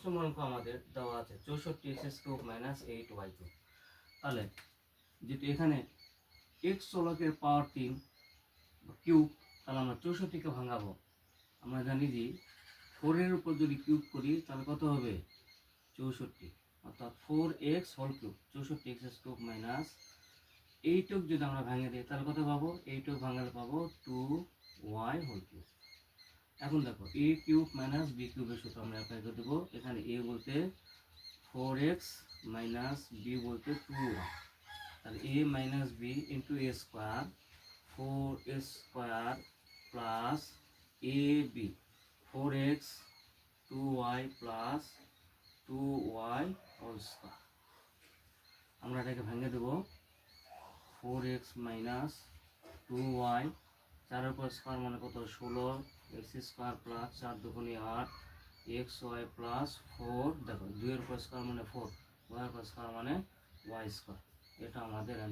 সময়াঙ্ক আমাদের দেওয়া আছে 64x³ - 8y²। তাহলে যেহেতু এখানে x চলকের পাওয়ার 3 কিউব, তাহলে আমরা 64কে ভাঙাবো। আমরা জানি যে 4-এর উপর যদি কিউব করি তাহলে কত হবে 64, অর্থাৎ 4x হোল কিউব। 64x³ - 8 যদি আমরা ভাঙে দিই তাহলে কত পাবো, 8 ভাঙালে পাবো 2y হোল কিউব। এখন দেখো a কিউব মাইনাস b কিউবের সূত্র আমরা অ্যাপ্লাই করে দেবো। এখানে a বলতে 4x মাইনাস b বলতে 2y, তাহলে a minus b into a square, 4a square plus a b, 4x 2y plus 2y whole square. আমরা এটাকে ভেঙে দেবো। 4x মাইনাস 2y, 4-এর উপর স্কোয়ার মানে কত 16, x স্কোয়ার প্লাস 4 দুগুণে 8, xy প্লাস 4, দেখো 2-এর উপর স্কোয়ার মানে 4, y-এর উপর স্কোয়ার মানে y স্কোয়ার। এটা আমাদের